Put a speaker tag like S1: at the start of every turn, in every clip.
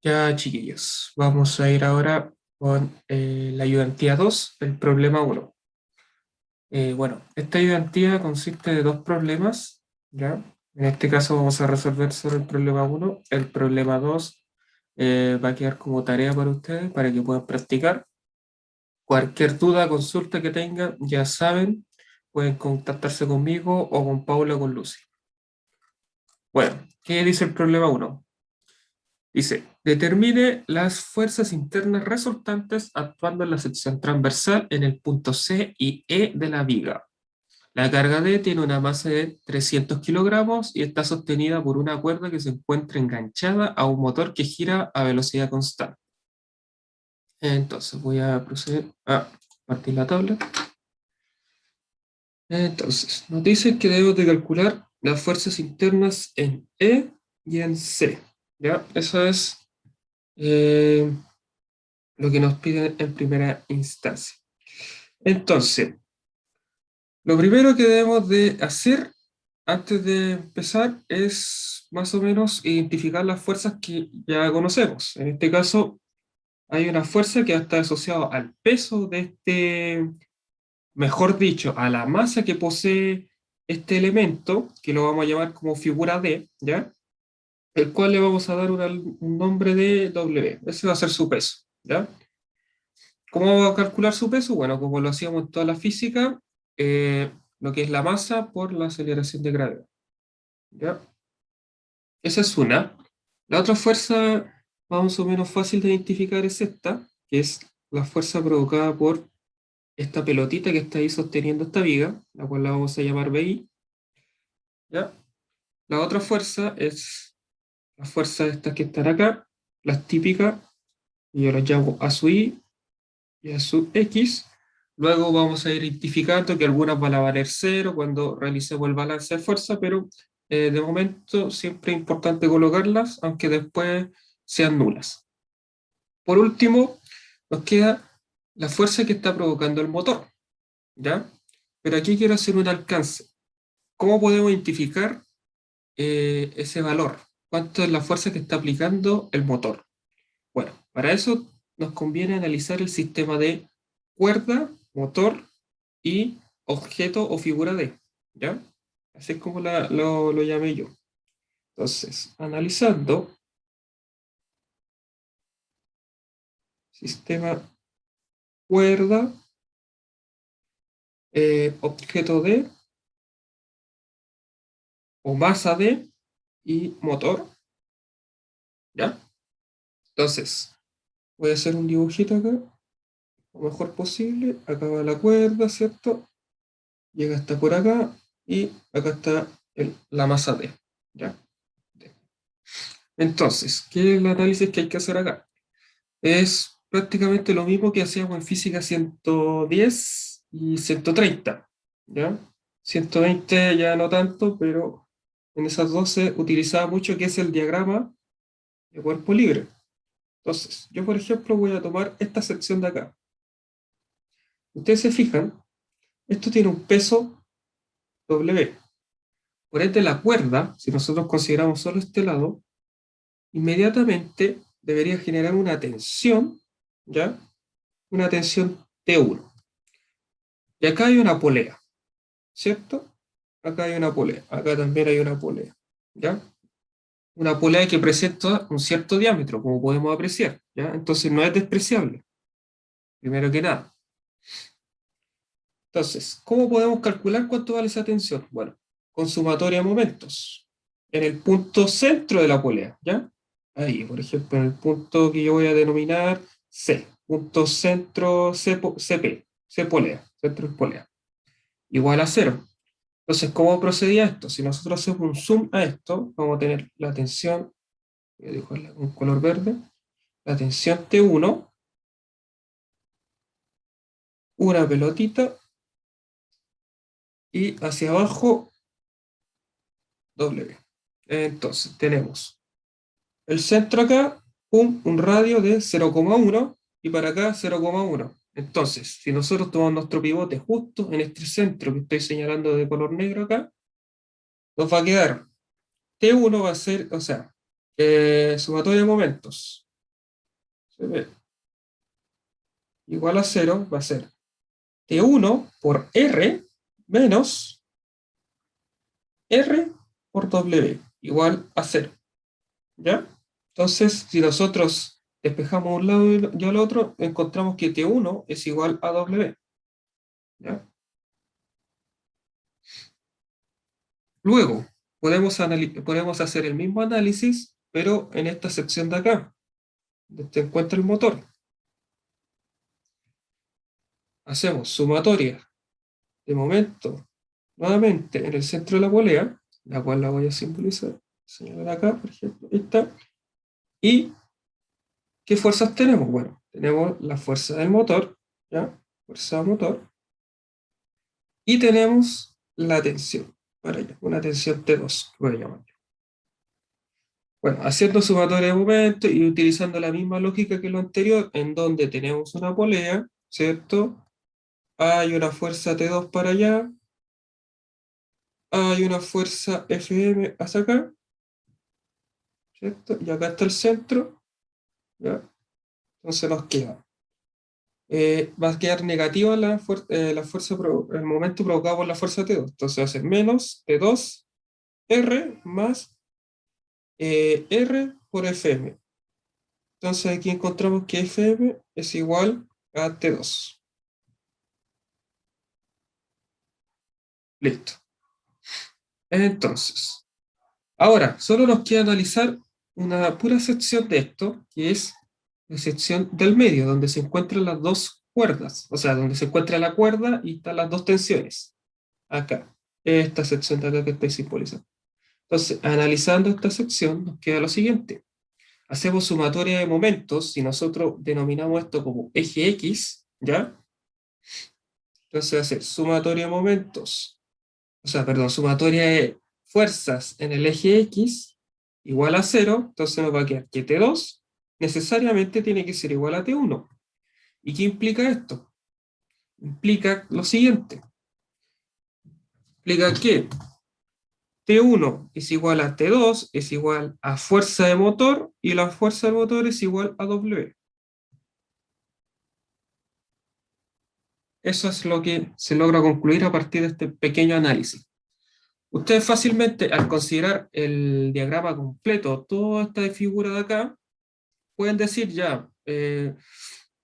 S1: Ya, chiquillos, vamos a ir ahora con la ayudantía 2 del problema uno. Bueno, esta ayudantía consiste de dos problemas, ¿ya? En este caso vamos a resolver solo el problema uno. El problema 2 va a quedar como tarea para ustedes, para que puedan practicar. Cualquier duda, consulta que tengan, ya saben, pueden contactarse conmigo o con Paula o con Lucy. Bueno, ¿qué dice el problema uno? Dice, determine las fuerzas internas resultantes actuando en la sección transversal en el punto C y E de la viga. La carga D tiene una masa de 300 kilogramos y está sostenida por una cuerda que se encuentra enganchada a un motor que gira a velocidad constante. Entonces voy a proceder a partir la tabla. Entonces, nos dice que debemos de calcular las fuerzas internas en E y en C. ¿Ya? Eso es eh, lo que nos piden en primera instancia. Entonces, lo primero que debemos de hacer antes de empezar es más o menos identificar las fuerzas que ya conocemos. En este caso, hay una fuerza que está asociada al peso de este, mejor dicho, a la masa que posee este elemento, que lo vamos a llamar como figura D, ¿ya? El cual le vamos a dar un nombre de W. Ese va a ser su peso, ¿ya? ¿Cómo vamos a calcular su peso? Bueno, como lo hacíamos en toda la física, lo que es la masa por la aceleración de gravedad. ¿Ya? Esa es una. La otra fuerza, más o menos fácil de identificar, es esta, que es la fuerza provocada por esta pelotita que está ahí sosteniendo esta viga, la cual la vamos a llamar BI. ¿Ya? La otra fuerza es la fuerza de estas que están acá, las típicas, y yo las llamo A sub I y A sub X. Luego vamos a ir identificando que algunas van a valer cero cuando realicemos el balance de fuerza, pero de momento siempre es importante colocarlas, aunque después sean nulas. Por último, nos queda la fuerza que está provocando el motor, ¿ya? Pero aquí quiero hacer un alcance. ¿Cómo podemos identificar ese valor? ¿Cuánto es la fuerza que está aplicando el motor? Bueno, para eso nos conviene analizar el sistema de cuerda, motor y objeto o figura de, ¿ya? Así es como lo llamé yo. Entonces, analizando sistema cuerda, objeto de o masa de y motor, ¿ya? Entonces, voy a hacer un dibujito acá, lo mejor posible. Acá va la cuerda, ¿cierto? Llega hasta por acá y acá está la masa de, ¿ya? Entonces, ¿qué es el análisis que hay que hacer acá? Es prácticamente lo mismo que hacíamos en física 110 y 130, ¿ya? 120 ya no tanto, pero en esas dos se utilizaba mucho que es el diagrama de cuerpo libre. Entonces, yo por ejemplo voy a tomar esta sección de acá. Ustedes se fijan, esto tiene un peso W. Por ende, la cuerda, si nosotros consideramos solo este lado, inmediatamente debería generar una tensión, ¿ya? Una tensión T1. Y acá hay una polea, ¿cierto? Acá hay una polea, acá también hay una polea, ¿ya? Una polea que presenta un cierto diámetro, como podemos apreciar, ¿ya? Entonces no es despreciable, primero que nada. Entonces, ¿cómo podemos calcular cuánto vale esa tensión? Bueno, con sumatoria de momentos. En el punto centro de la polea, ¿ya? Ahí, por ejemplo, en el punto que yo voy a denominar C, punto centro CP, C polea, centro de polea, igual a cero. Entonces, ¿cómo procedía esto? Si nosotros hacemos un zoom a esto, vamos a tener la tensión, voy a dibujarla con color verde, la tensión T1, una pelotita, y hacia abajo W. Entonces, tenemos el centro acá, un radio de 0,1 y para acá 0,1. Entonces, si nosotros tomamos nuestro pivote justo en este centro que estoy señalando de color negro acá, nos va a quedar T1 va a ser, o sea, sumatoria de momentos. se ve, igual a 0 va a ser T1 por R menos R por W, igual a 0. ¿Ya? Entonces, si nosotros despejamos un lado y al otro, encontramos que T1 es igual a W. ¿Ya? Luego, podemos hacer el mismo análisis, pero en esta sección de acá, donde se encuentra el motor. Hacemos sumatoria de momento, nuevamente en el centro de la polea, la cual la voy a señalar acá, por ejemplo, esta. ¿Y qué fuerzas tenemos? Bueno, tenemos la fuerza del motor, ¿ya? Fuerza del motor. Y tenemos la tensión, para allá, una tensión T2, voy a llamar. Bueno, haciendo sumatoria de momento y utilizando la misma lógica que lo anterior, en donde tenemos una polea, ¿cierto? Hay una fuerza T2 para allá, hay una fuerza Fm hacia acá, ¿cierto? Y acá está el centro, ¿ya? Entonces nos queda. Va a quedar negativa la fuerza, el momento provocado por la fuerza T2. Entonces va a ser menos T2 R más R por Fm. Entonces aquí encontramos que Fm es igual a T2. Listo. Entonces, ahora solo nos queda analizar una pura sección de esto, que es la sección del medio, donde se encuentran las dos cuerdas, o sea, donde se encuentra la cuerda y están las dos tensiones. Acá, esta sección de acá que estoy simbolizando. Entonces, analizando esta sección, nos queda lo siguiente. Hacemos sumatoria de momentos, si nosotros denominamos esto como eje X, ¿ya? Entonces, hacer sumatoria de momentos, o sea, perdón, sumatoria de fuerzas en el eje X igual a 0, entonces nos va a quedar que T2 necesariamente tiene que ser igual a T1. ¿Y qué implica esto? Implica lo siguiente. Implica que T1 es igual a T2, es igual a fuerza de motor, y la fuerza de motor es igual a W. Eso es lo que se logra concluir a partir de este pequeño análisis. Ustedes fácilmente, al considerar el diagrama completo, toda esta figura de acá, pueden decir ya,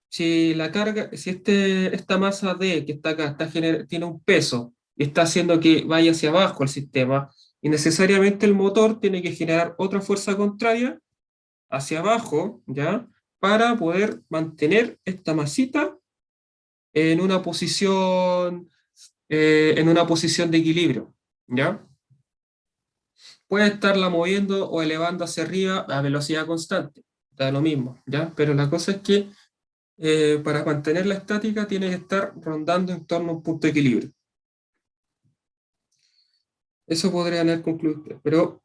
S1: si la carga, si esta masa D que está acá tiene un peso y está haciendo que vaya hacia abajo el sistema, y necesariamente el motor tiene que generar otra fuerza contraria hacia abajo, ¿ya? Para poder mantener esta masita en una posición, en una posición de equilibrio, ¿ya? Puede estarla moviendo o elevando hacia arriba a velocidad constante, da lo mismo, ¿ya? Pero la cosa es que para mantenerla estática tiene que estar rondando en torno a un punto de equilibrio. Eso podría haber concluido, pero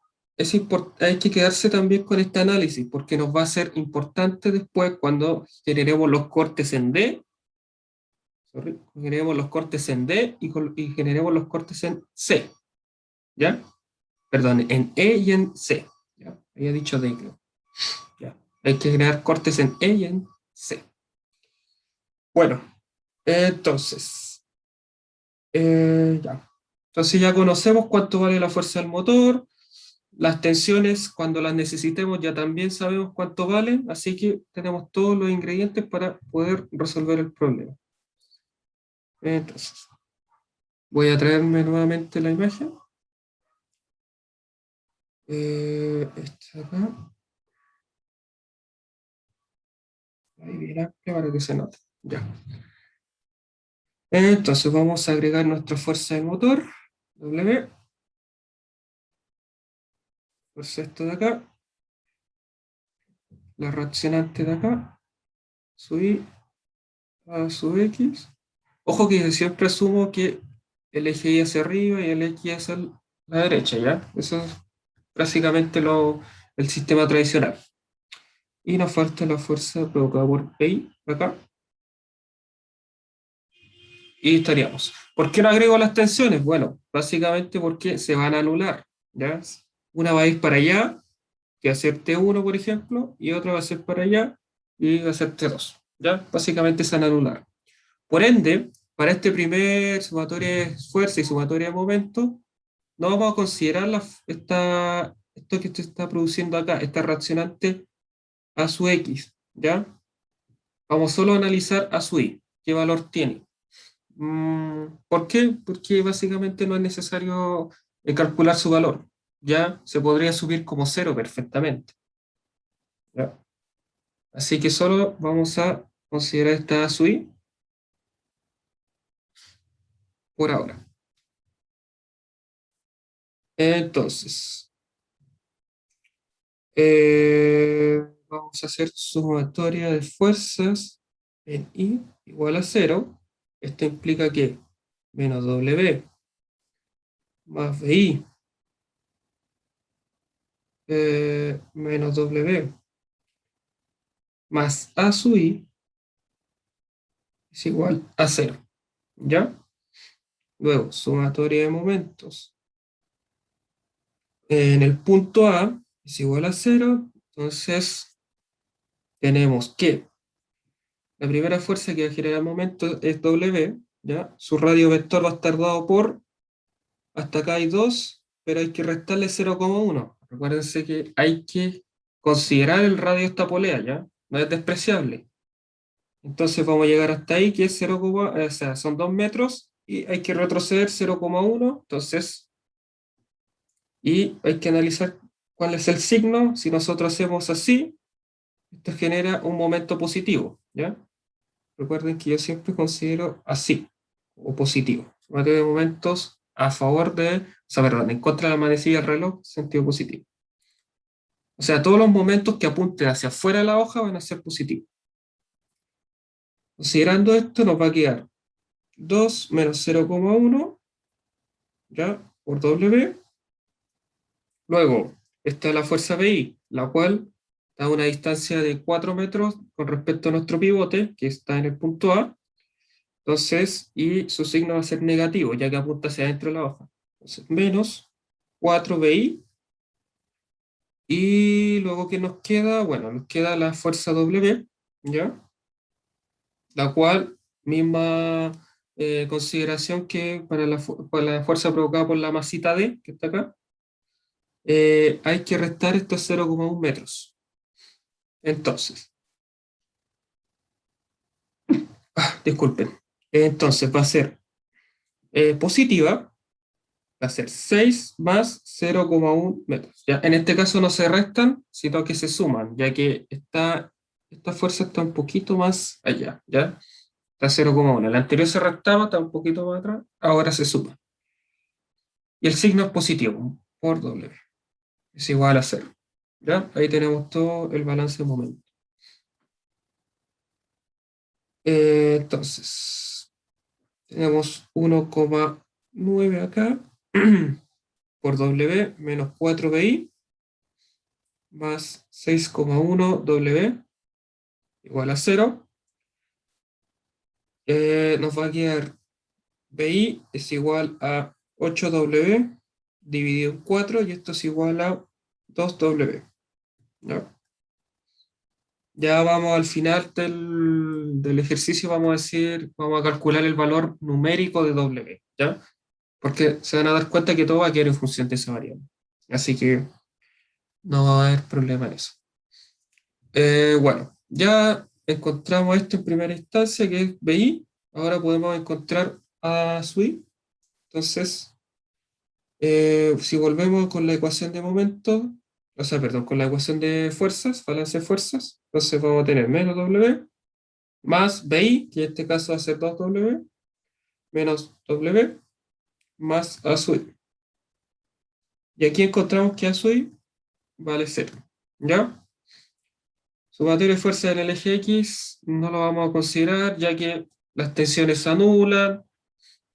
S1: hay que quedarse también con este análisis, porque nos va a ser importante después cuando generemos los cortes en D, generemos los cortes en D y generemos los cortes en C, ¿ya? Perdón, en E y en C, ¿ya? Había dicho D, creo. ¿Ya? Hay que generar cortes en E y en C. Bueno, entonces, ya. Entonces ya conocemos cuánto vale la fuerza del motor, las tensiones cuando las necesitemos ya también sabemos cuánto valen, así que tenemos todos los ingredientes para poder resolver el problema. Entonces, voy a traerme nuevamente la imagen. Esta de acá. Ahí bien amplia para que se note. Ya. Entonces vamos a agregar nuestra fuerza del motor, W, fuerza esto de acá, la reaccionante de acá, su Y a su X. Ojo que siempre asumo que el eje Y hacia arriba y el X hacia la derecha, ¿ya? Eso es básicamente el sistema tradicional. Y nos falta la fuerza provocada por PI acá. Y estaríamos. ¿Por qué no agrego las tensiones? Bueno, básicamente porque se van a anular, ¿ya? Una va a ir para allá, que va a ser T1, por ejemplo, y otra va a ser para allá, y va a ser T2. ¿Ya? Básicamente se van a anular. Por ende, para este primer sumatorio de fuerza y sumatorio de momento, no vamos a considerar esto que se está produciendo acá, esta reaccionante A su X, ¿ya? Vamos solo a analizar A su Y, qué valor tiene. ¿Por qué? Porque básicamente no es necesario calcular su valor, ¿ya? Se podría subir como cero perfectamente, ¿ya? Así que solo vamos a considerar esta A su Y por ahora. Entonces, vamos a hacer sumatoria de fuerzas en I igual a cero. Esto implica que menos W más BI menos W más A su I es igual a cero. ¿Ya? Luego, sumatoria de momentos en el punto A es igual a cero. Entonces, tenemos que la primera fuerza que va a generar momento es W, ¿ya? Su radio vector va a estar dado por, hasta acá hay 2, pero hay que restarle 0,1. Recuérdense que hay que considerar el radio de esta polea, ¿ya? No es despreciable. Entonces vamos a llegar hasta ahí, que es 0, o sea, son 2 metros, y hay que retroceder 0,1. Entonces, y hay que analizar cuál es el signo. Si nosotros hacemos así, esto genera un momento positivo, ¿ya? Recuerden que yo siempre considero así, o positivo. Sumatoria de momentos a favor de, o sea, perdón, en contra de la manecilla del reloj, sentido positivo. O sea, todos los momentos que apunten hacia afuera de la hoja van a ser positivos. Considerando esto, nos va a quedar 2 menos 0,1, ¿ya? Por W. Luego, está la fuerza PI, la cual da una distancia de 4 metros con respecto a nuestro pivote, que está en el punto A. Entonces, y su signo va a ser negativo, ya que apunta hacia adentro de la hoja. Entonces, menos 4BI. Y luego, ¿qué nos queda? Bueno, nos queda la fuerza W, ¿ya? La cual, misma consideración que para la fuerza provocada por la masita D, que está acá, hay que restar estos 0,1 metros. Entonces, disculpen. Entonces, va a ser positiva, va a ser 6 más 0,1 metros. ¿Ya? En este caso no se restan, sino que se suman, ya que esta fuerza está un poquito más allá, ¿ya? Está 0,1. El anterior se restaba, está un poquito más atrás, ahora se suma. Y el signo es positivo, por W. Es igual a 0. ¿Ya? Ahí tenemos todo el balance de momento. Entonces, tenemos 1,9 acá, por W, menos 4BI, más 6,1 W, igual a 0. Nos va a quedar BI es igual a 8W dividido en 4, y esto es igual a 2W. ¿Ya? Ya vamos al final del ejercicio, vamos a decir, vamos a calcular el valor numérico de W, ¿ya? Porque se van a dar cuenta que todo va a quedar en función de esa variable. Así que no va a haber problema en eso. Bueno, ya encontramos esto en primera instancia, que es BI. Ahora podemos encontrar a SUI. Entonces, si volvemos con la ecuación de momentos, o sea, perdón, con la ecuación de fuerzas, balance de fuerzas, entonces vamos a tener menos W más BI, que en este caso va a ser 2W, menos W más A sub I. Y aquí encontramos que A sub I vale 0. ¿Ya? Sumatoria de fuerza en el eje X no lo vamos a considerar, ya que las tensiones se anulan.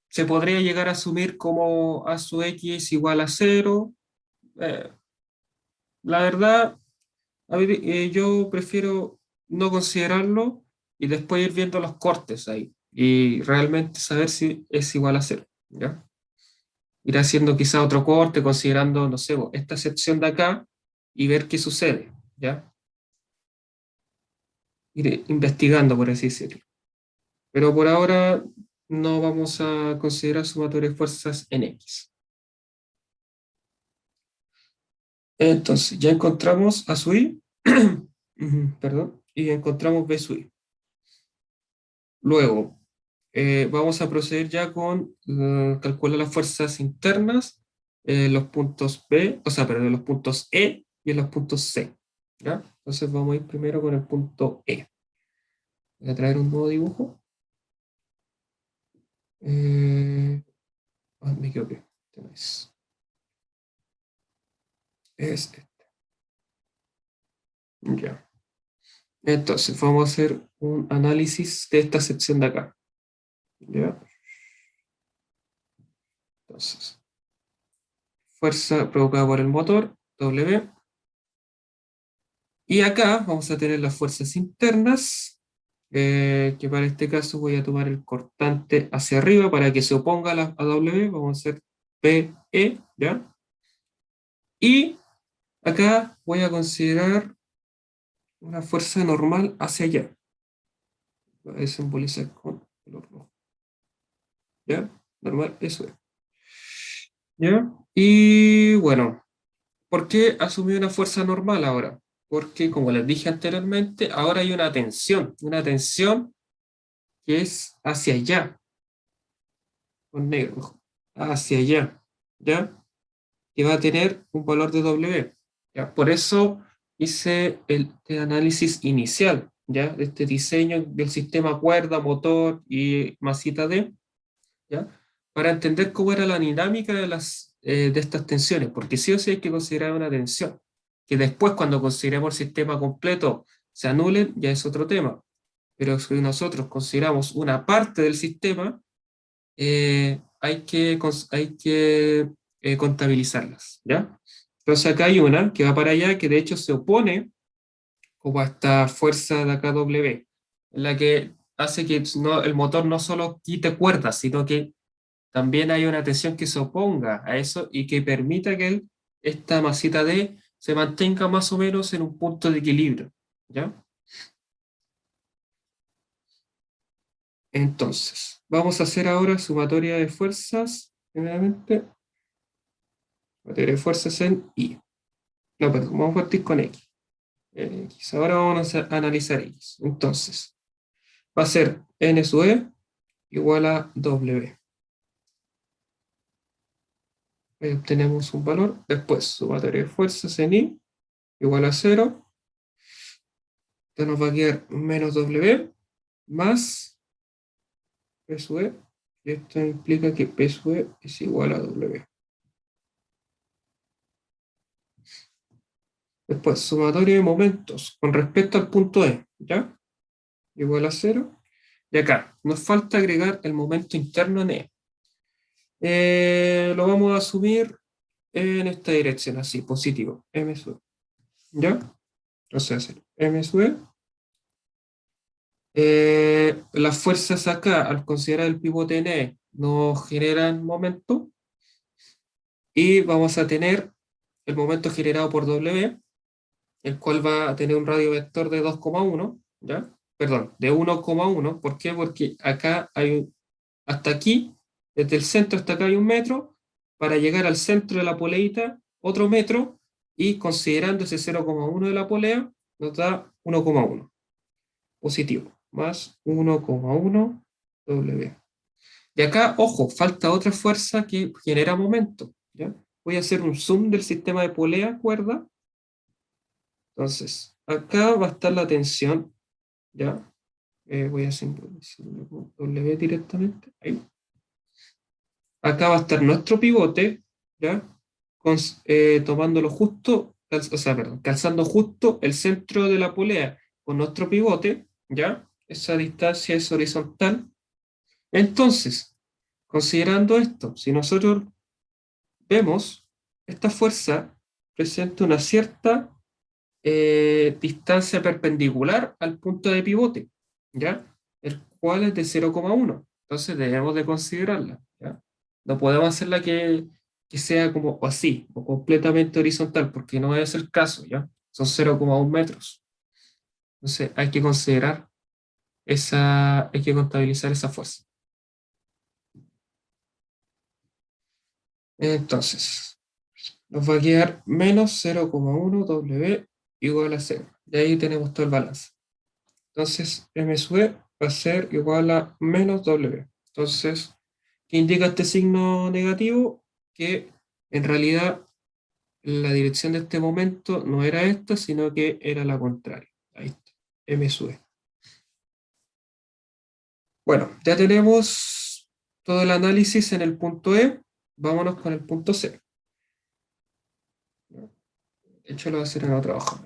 S1: Se podría llegar a asumir como A sub X igual a 0. Eh, la verdad, yo prefiero no considerarlo y después ir viendo los cortes ahí y realmente saber si es igual a 0. ¿Ya? Ir haciendo quizá otro corte, considerando, no sé, esta sección de acá y ver qué sucede. ¿Ya? ir investigando, por así decirlo. Pero por ahora no vamos a considerar sumatoria de fuerzas en X. Entonces, ya encontramos A sub I, perdón, y encontramos B sub I. Luego, vamos a proceder ya con calcular las fuerzas internas en los puntos B, o sea, perdón, en los puntos E y en los puntos C. ¿Ya? Entonces vamos a ir primero con el punto E. Voy a traer un nuevo dibujo. Me equivoqué. Es este. Ya. Entonces, vamos a hacer un análisis de esta sección de acá. ¿Ya? Entonces, fuerza provocada por el motor, W. Y acá vamos a tener las fuerzas internas, que para este caso voy a tomar el cortante hacia arriba para que se oponga a W. Vamos a hacer PE, ¿ya? Y acá voy a considerar una fuerza normal hacia allá. Voy a simbolizar con color rojo. ¿Ya? Normal, eso es. ¿Ya? Y bueno, ¿por qué asumí una fuerza normal ahora? Porque, como les dije anteriormente, ahora hay una tensión que es hacia allá, con negro, hacia allá, ¿ya? Que va a tener un valor de W, ¿ya? Por eso hice el análisis inicial, ¿ya? De este diseño del sistema cuerda, motor y masita D, ¿ya? Para entender cómo era la dinámica de estas tensiones, porque sí o sí hay que considerar una tensión, que después cuando consideremos el sistema completo se anulen, ya es otro tema, pero si nosotros consideramos una parte del sistema, hay que contabilizarlas, ¿ya? Entonces acá hay una que va para allá, que de hecho se opone como a esta fuerza de acá W, en la que hace que el motor no solo quite cuerdas, sino que también hay una tensión que se oponga a eso y que permita que esta masita D se mantenga más o menos en un punto de equilibrio, ¿ya? Entonces, vamos a hacer ahora sumatoria de fuerzas, primeramente, sumatoria de fuerzas en I. No, perdón, vamos a partir con X. X. Ahora vamos a analizar X. Entonces, va a ser N sub E igual a W. Ahí obtenemos un valor. Después, sumatoria de fuerzas en I igual a 0. Entonces nos va a quedar menos W más P sub E. Y esto implica que P sub E es igual a W. Después, sumatoria de momentos con respecto al punto E, ¿ya? Igual a 0. Y acá, nos falta agregar el momento interno en E. Lo vamos a asumir en esta dirección, así, positivo, M sub E, ¿ya? O sea, M sub E. Las fuerzas acá, al considerar el pivote en E, nos generan momento, y vamos a tener el momento generado por W, el cual va a tener un radio vector de 2,1, ¿ya? Perdón, de 1,1. ¿Por qué? Porque acá hasta aquí, desde el centro hasta acá hay 1 metro, para llegar al centro de la poleita, otro metro, y considerando ese 0,1 de la polea, nos da 1,1 positivo, más 1,1 W. Y acá, ojo, falta otra fuerza que genera momento, ¿ya? Voy a hacer un zoom del sistema de polea cuerda. Entonces, acá va a estar la tensión, ¿ya? Voy a simbolizarlo con W directamente. Ahí. Acá va a estar nuestro pivote, ¿ya? Tomándolo justo, o sea, perdón, calzando justo el centro de la polea con nuestro pivote, ¿ya? Esa distancia es horizontal. Entonces, considerando esto, si nosotros vemos, esta fuerza presenta una cierta distancia perpendicular al punto de pivote, ¿ya? El cual es de 0,1. Entonces debemos de considerarla, ¿ya? No podemos hacerla que sea como así, o completamente horizontal, porque no es el caso, ¿ya? Son 0,1 metros. Entonces hay que considerar hay que contabilizar esa fuerza. Entonces, nos va a quedar menos 0,1 W igual a 0. Y ahí tenemos todo el balance. Entonces, M sub E va a ser igual a menos W. Entonces, ¿qué indica este signo negativo? Que en realidad la dirección de este momento no era esta, sino que era la contraria. Ahí está, M sub E. Bueno, ya tenemos todo el análisis en el punto E. Vámonos con el punto C. De hecho, lo voy a hacer en otra hoja.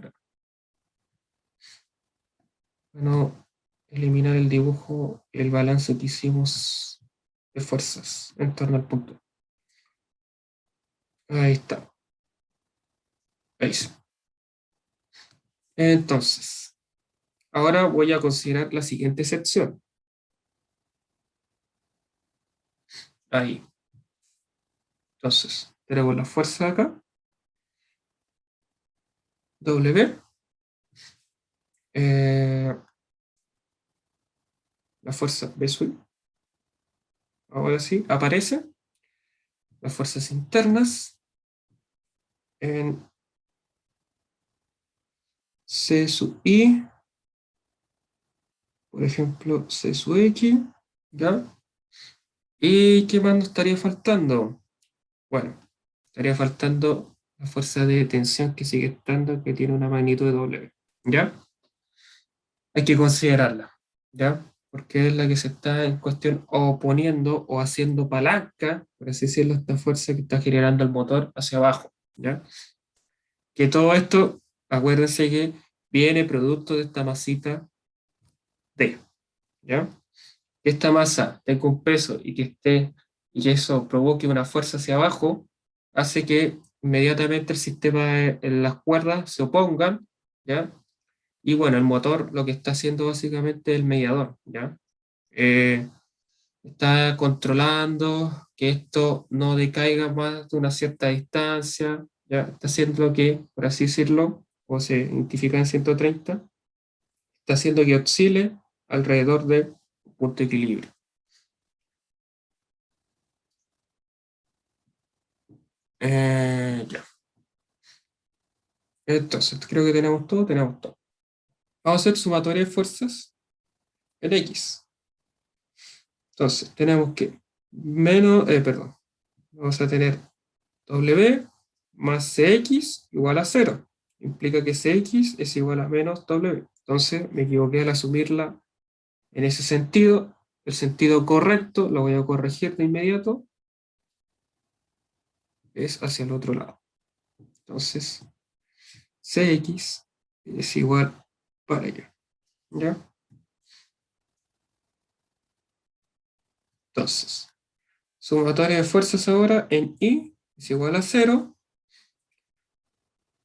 S1: Bueno, eliminar el dibujo y el balance que hicimos de fuerzas en torno al punto. Ahí está. Ahí sí. Entonces, ahora voy a considerar la siguiente sección. Ahí. Entonces, tenemos la fuerza acá. W. eh, la fuerza B sub. Ahora sí, aparece. Las fuerzas internas en C sub I. Por ejemplo, C sub X. ¿Ya? ¿Y qué más nos estaría faltando? Bueno, estaría faltando la fuerza de tensión que sigue estando, que tiene una magnitud de W. ¿Ya? Hay que considerarla. ¿Ya? Porque es la que se está en cuestión oponiendo o haciendo palanca, por así decirlo, esta fuerza que está generando el motor hacia abajo. ¿Ya? Que todo esto, acuérdense que viene producto de esta masita D. ¿Ya? Que esta masa tenga un peso y que eso provoque una fuerza hacia abajo, hace que inmediatamente el sistema en las cuerdas se opongan, ¿ya? Y bueno, el motor lo que está haciendo básicamente es el mediador, ¿ya? Eh, Está controlando que esto no decaiga más de una cierta distancia, ¿ya? Está haciendo que, por así decirlo, como se identifica en 130, está haciendo que oscile alrededor de un punto de equilibrio. Ya. Entonces, creo que tenemos todo, tenemos todo. Vamos a hacer sumatoria de fuerzas en X. Entonces, tenemos que perdón, vamos a tener W más CX igual a 0. Implica que CX es igual a menos W. Entonces, me equivoqué al asumirla en ese sentido. El sentido correcto, lo voy a corregir de inmediato, es hacia el otro lado. Entonces, CX es igual para allá. ¿Ya? Entonces, sumatoria de fuerzas ahora en I es igual a 0.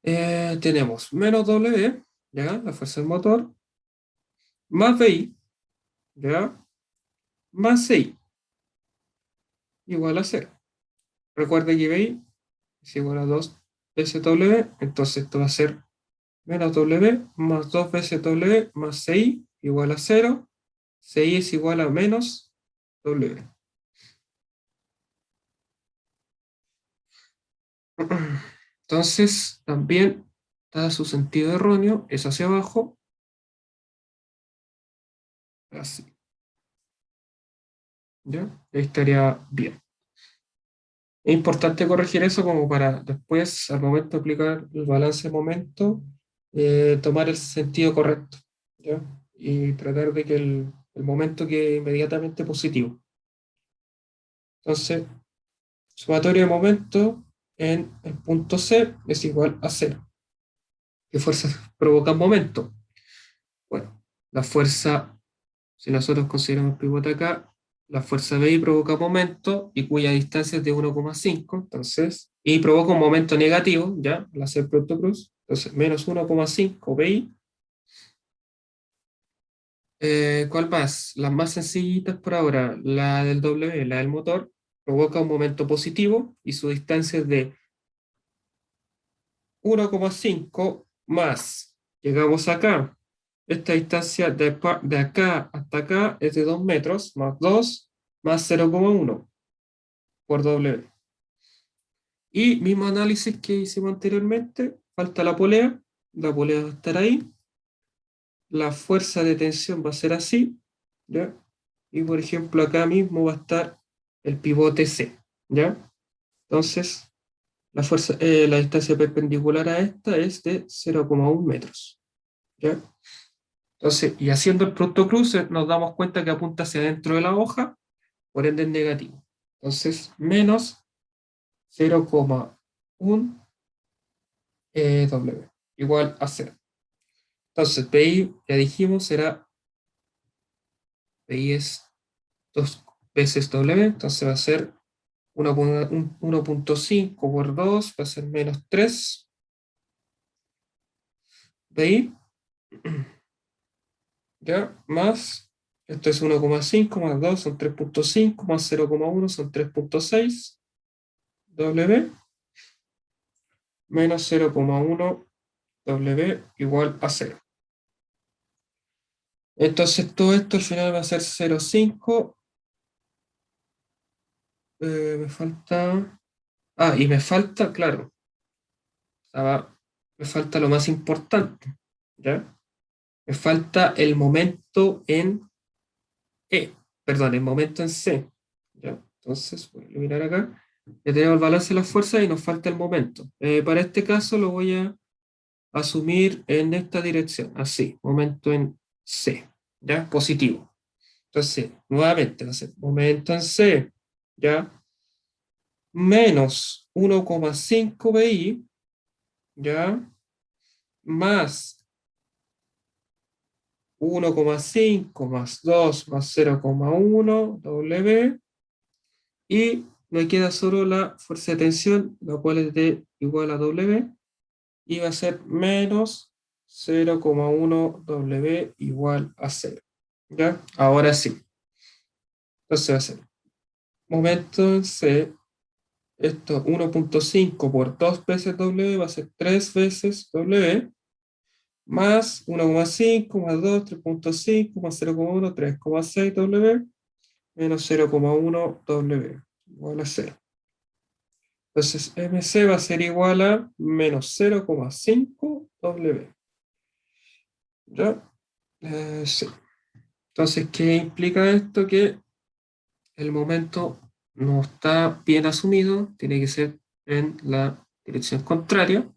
S1: Tenemos menos W, ¿ya? La fuerza del motor, más BI, ¿ya? Más CI, igual a 0. Recuerda que BI es igual a 2 veces W, entonces esto va a ser menos W más 2 veces W más CI igual a 0. CI es igual a menos W. Entonces, también, dado su sentido erróneo, es hacia abajo, así, ¿ya? Ahí estaría bien. Es importante corregir eso como para después, al momento de aplicar el balance de momento, tomar el sentido correcto, ¿ya? Y tratar de que el momento quede inmediatamente positivo. Entonces, sumatorio de momento en el punto C es igual a cero. ¿Qué fuerzas provocan momento? Bueno, la fuerza, si nosotros consideramos el pivote acá, la fuerza BI provoca momento y cuya distancia es de 1,5, entonces, y provoca un momento negativo, ¿ya? Al hacer producto cruz, entonces, menos 1,5 BI. ¿Cuál más? Las más sencillitas por ahora, la del W, la del motor, provoca un momento positivo y su distancia es de 1,5 más. Llegamos acá, esta distancia de acá hasta acá es de 2 metros, más 2, más 0,1 por W. Y mismo análisis que hicimos anteriormente, falta la polea va a estar ahí, la fuerza de tensión va a ser así, ¿ya? Y por ejemplo acá mismo va a estar el pivote C, ¿ya? Entonces, la distancia perpendicular a esta es de 0,1 metros, ¿ya? Entonces, y haciendo el producto cruce, nos damos cuenta que apunta hacia dentro de la hoja, por ende es negativo. Entonces, menos 0,1 W, igual a 0. Entonces, PI, ya dijimos, PI es 2 veces W, entonces va a ser 1,5 por 2, va a ser menos 3 PI, ya, más, esto es 1,5 más 2 son 3,5, más 0,1 son 3,6 W, menos 0,1 W igual a 0. Entonces todo esto al final va a ser 0,5. Me falta... Ah, y me falta, claro, me falta lo más importante, ¿ya? Me falta el momento en E, perdón, el momento en C, ¿ya? Entonces voy a eliminar acá. Ya tenemos el balance de las fuerzas y nos falta el momento. Para este caso lo voy a asumir en esta dirección, así, momento en C, ¿ya? Positivo. Entonces, nuevamente va a ser momento en C, ¿ya? Menos 1,5 BI, ¿ya? Más 1,5 más 2 más 0,1 W, y me queda solo la fuerza de tensión, la cual es de igual a W, y va a ser menos 0,1 W igual a 0. ¿Ya? Ahora sí. Entonces va a ser momento en C, esto 1,5 por 2 veces W va a ser 3 veces W, más 1,5 más 2, 3,5 más 0,1, 3,6 W, menos 0,1 W, igual a 0. Entonces, MC va a ser igual a menos 0,5 W. ¿Ya? Sí. Entonces, ¿qué implica esto? Que el momento no está bien asumido, tiene que ser en la dirección contraria.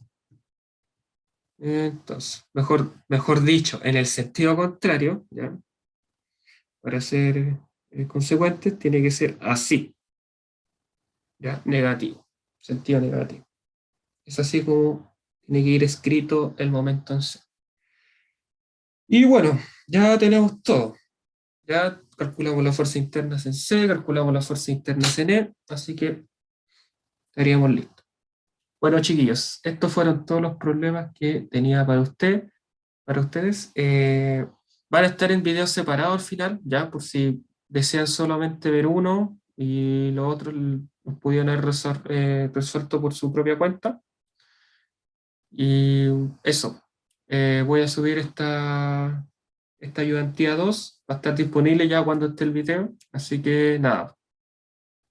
S1: Entonces, mejor dicho, en el sentido contrario, ¿ya? Para ser consecuentes, tiene que ser así, ¿ya? Negativo, sentido negativo. Es así como tiene que ir escrito el momento en sí. Y bueno, ya tenemos todo. Ya calculamos las fuerzas internas en C, calculamos las fuerzas internas en E, así que estaríamos listos. Bueno, chiquillos, estos fueron todos los problemas que tenía para ustedes. Van a estar en videos separados al final, ya, por si desean solamente ver uno y los otros los pudieron haber resuelto por su propia cuenta. Y eso, voy a subir esta ayudantía 2, va a estar disponible ya cuando esté el video, así que nada,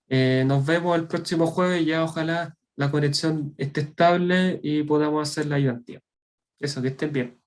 S1: nos vemos el próximo jueves, ya ojalá la conexión esté estable y podamos hacer la ayudantía. Eso, que estén bien.